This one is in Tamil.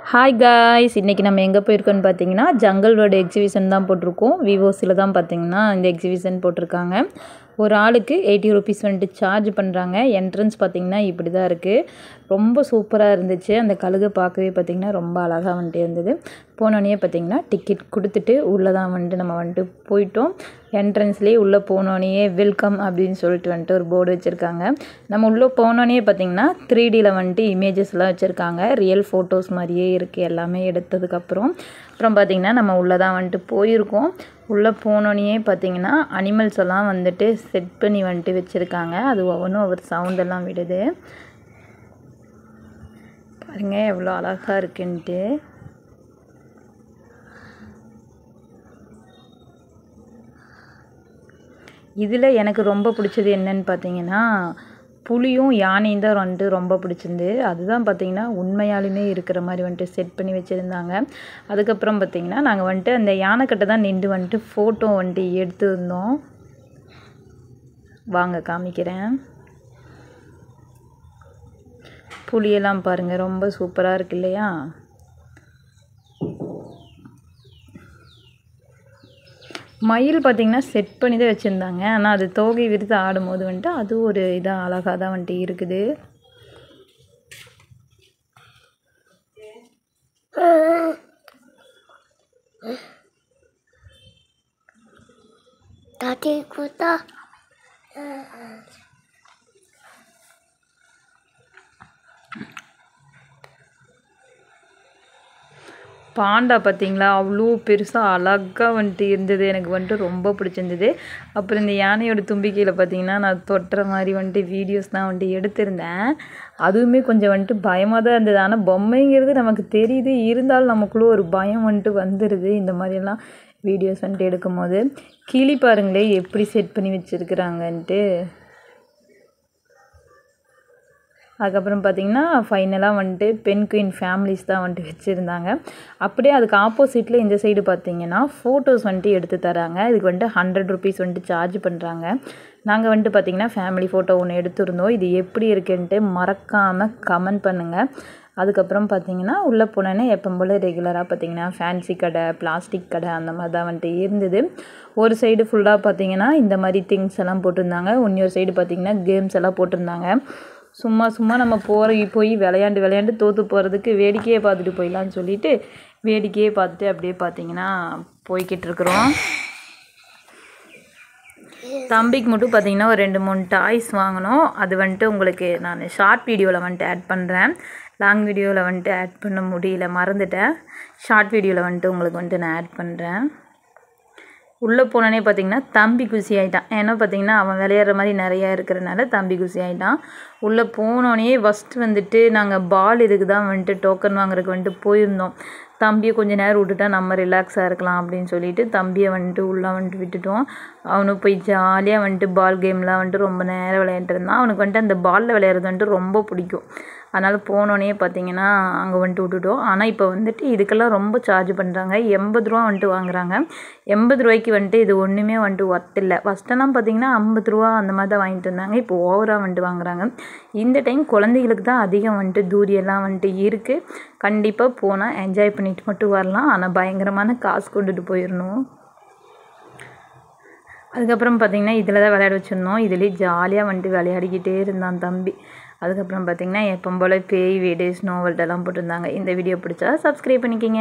ஹாய் காய்ஸ், இன்றைக்கி நம்ம எங்கே போயிருக்கோன்னு பார்த்தீங்கன்னா ஜங்கல் வேர்ல்டு எக்ஸிபிஷன் தான் போட்டிருக்கோம். விவோஸில் தான் பார்த்தீங்கன்னா இந்த எக்ஸிபிஷன் போட்டிருக்காங்க. ஒரு ஆளுக்கு 80 ருபீஸ் வந்துட்டு சார்ஜ் பண்ணுறாங்க. என்ட்ரன்ஸ் பார்த்திங்கன்னா இப்படி தான் இருக்குது. ரொம்ப சூப்பராக இருந்துச்சு. அந்த கழுகை பார்க்கவே பார்த்திங்கன்னா ரொம்ப அழகாக வந்துட்டு இருந்தது. போனோடனே பார்த்திங்கன்னா டிக்கெட் கொடுத்துட்டு உள்ளே தான் வந்துட்டு நம்ம வந்துட்டு போயிட்டோம். என்ட்ரன்ஸ்லேயே உள்ளே போனோடனே வெல்கம் அப்படின்னு சொல்லிட்டு வந்துட்டு ஒரு போர்டு வச்சுருக்காங்க. நம்ம உள்ளே போனோடனே பார்த்திங்கன்னா 3Dயில் வந்துட்டு இமேஜஸ்லாம் வச்சுருக்காங்க. ரியல் ஃபோட்டோஸ் மாதிரியே இருக்குது எல்லாமே எடுத்ததுக்கப்புறம். அப்புறம் பார்த்திங்கன்னா நம்ம உள்ளே தான் வந்துட்டு போயிருக்கோம். உள்ளே போனோடனே பார்த்திங்கன்னா அனிமல்ஸ் எல்லாம் வந்துட்டு செட் பண்ணி வந்துட்டு வச்சுருக்காங்க. அது ஒவ்வொன்றும் ஒவ்வொரு சவுண்டெல்லாம் விடுது. பாருங்கள் எவ்வளோ அழகாக இருக்குன்ட்டு. இதில் எனக்கு ரொம்ப பிடிச்சது என்னன்னு பார்த்தீங்கன்னா புலியும் யானையும் தான் வந்துட்டு ரொம்ப பிடிச்சிருந்து. அதுதான் பார்த்திங்கன்னா உண்மையாலுமே இருக்கிற மாதிரி வந்துட்டு செட் பண்ணி வச்சுருந்தாங்க. அதுக்கப்புறம் பார்த்திங்கன்னா நாங்கள் வந்துட்டு அந்த யானைக்கிட்ட தான் நின்று வந்துட்டு ஃபோட்டோ வந்துட்டு எடுத்துருந்தோம். வாங்க காமிக்கிறேன். புலியெல்லாம் பாருங்கள் ரொம்ப சூப்பராக இருக்கு இல்லையா? மயில் பார்த்திங்கன்னா செட் பண்ணி தான் வச்சுருந்தாங்க. ஆனால் அது தோகை விரித்து ஆடும்போது வந்துட்டு அது ஒரு இதாக அழகாக தான் வந்துட்டு இருக்குது. பாண்டா பார்த்திங்களா அவ்வளோ பெருசாக அழகாக வந்துட்டு இருந்தது. எனக்கு வந்துட்டு ரொம்ப பிடிச்சிருந்தது. அப்புறம் இந்த யானையோட தும்பிக்கையில் பார்த்திங்கன்னா நான் தொட்டுற மாதிரி வந்துட்டு வீடியோஸ் தான் வந்துட்டு எடுத்திருந்தேன். அதுவுமே கொஞ்சம் வந்துட்டு பயமாக தான் இருந்தது. ஆனால் பொம்மைங்கிறது நமக்கு தெரியுது, இருந்தாலும் நமக்குள்ளே ஒரு பயம் வந்துட்டு வந்துடுது இந்த மாதிரியெல்லாம் வீடியோஸ் வந்துட்டு எடுக்கும் போது. கிளி பாருங்களே எப்படி செட் பண்ணி வச்சுருக்குறாங்கன்ட்டு. அதுக்கப்புறம் பார்த்திங்கன்னா ஃபைனலாக வந்துட்டு பென் குயின் ஃபேமிலிஸ் தான் வந்துட்டு வச்சுருந்தாங்க. அப்படியே அதுக்கு ஆப்போசிட்டில் இந்த சைடு பார்த்திங்கன்னா ஃபோட்டோஸ் வந்துட்டு எடுத்து தராங்க. இதுக்கு வந்துட்டு 100 ருபீஸ் வந்துட்டு சார்ஜ் பண்ணுறாங்க. நாங்கள் வந்துட்டு பார்த்திங்கன்னா ஃபேமிலி ஃபோட்டோ ஒன்று எடுத்துருந்தோம். இது எப்படி இருக்குன்ட்டு மறக்காமல் கமெண்ட் பண்ணுங்கள். அதுக்கப்புறம் பார்த்திங்கன்னா உள்ளே போனோன்னே எப்போ போல் ரெகுலராக பார்த்திங்கன்னா ஃபேன்சி கடை, பிளாஸ்டிக் கடை அந்த மாதிரி தான் வந்துட்டு இருந்தது. ஒரு சைடு ஃபுல்லாக பார்த்திங்கன்னா இந்த மாதிரி திங்ஸ் எல்லாம் போட்டிருந்தாங்க. இன்னொரு சைடு பார்த்திங்கன்னா கேம்ஸ் எல்லாம் போட்டிருந்தாங்க. சும்மா நம்ம போய் விளையாண்டு தோற்று போகிறதுக்கு வேடிக்கையே பார்த்துட்டு போயிடலான்னு சொல்லிட்டு வேடிக்கையே பார்த்துட்டு அப்படியே பார்த்திங்கன்னா போய்கிட்டு இருக்கிறோம். தம்பிக்கு மட்டும் பார்த்திங்கன்னா ஒரு 2-3 டாய்ஸ் வாங்கினோம். அது வந்துட்டு உங்களுக்கு நான் ஷார்ட் வீடியோவில் வந்துட்டு ஆட் பண்ணுறேன். லாங் வீடியோவில் வந்துட்டு ஆட் பண்ண முடியல, மறந்துட்டேன். ஷார்ட் வீடியோவில் வந்துட்டு உங்களுக்கு வந்துட்டு நான் ஆட் பண்ணுறேன். உள்ளே போனோன்னே பார்த்திங்கன்னா தம்பி குசி ஆகிட்டான். ஏன்னா பார்த்திங்கன்னா அவன் விளையாடுற மாதிரி நிறையா இருக்கிறனால தம்பி குசி ஆகிட்டான். உள்ளே போனோடனே ஃபஸ்ட்டு வந்துட்டு நாங்கள் பால் இதுக்கு தான் வந்துட்டு டோக்கன் வாங்குறதுக்கு வந்துட்டு போயிருந்தோம். தம்பியை கொஞ்சம் நேரம் விட்டுட்டா நம்ம ரிலாக்ஸாக இருக்கலாம் அப்படின்னு சொல்லிட்டு தம்பியை வந்துட்டு உள்ளே வந்துட்டு விட்டுட்டோம். அவனுக்கு போய் ஜாலியாக வந்துட்டு பால் கேம்லாம் வந்துட்டு ரொம்ப நேரம் விளையாண்டுருந்தான். அவனுக்கு வந்துட்டு அந்த பாலில் விளையாடுறது வந்துட்டு ரொம்ப பிடிக்கும். அதனால் போனோடனே பார்த்திங்கன்னா அங்கே வந்துட்டு விட்டுட்டோம். ஆனால் இப்போ வந்துட்டு இதுக்கெல்லாம் ரொம்ப சார்ஜ் பண்ணுறாங்க. 80 ரூபா வந்துட்டு வாங்குறாங்க. 80 ரூபாய்க்கு வந்துட்டு இது ஒன்றுமே வந்துட்டு ஒர்த் இல்லை. ஃபஸ்ட்டெல்லாம் பார்த்திங்கன்னா 50 ரூபா அந்த மாதிரி தான் வாங்கிட்டு இருந்தாங்க. இப்போ ஓவராக வந்துட்டு வாங்குறாங்க. இந்த டைம் குழந்தைகளுக்கு தான் அதிகம் வந்துட்டு தூரியெல்லாம் வந்துட்டு இருக்குது. கண்டிப்பாக போனால் என்ஜாய் பண்ணிட்டு மட்டும் வரலாம். ஆனால் பயங்கரமான காசு கொண்டுட்டு போயிடணும். அதுக்கப்புறம் பார்த்திங்கன்னா இதில் தான் விளையாட வச்சுருந்தோம். இதுலேயே ஜாலியாக வந்துட்டு விளையாடிக்கிட்டே இருந்தான் தம்பி. அதுக்கப்புறம் பார்த்திங்கன்னா எப்போ போல் பேய் வீடு, ஸ்னோ வேர்ல்டெல்லாம் போட்டிருந்தாங்க. இந்த வீடியோ பிடிச்சா சப்ஸ்கிரைப் பண்ணிக்கிங்க.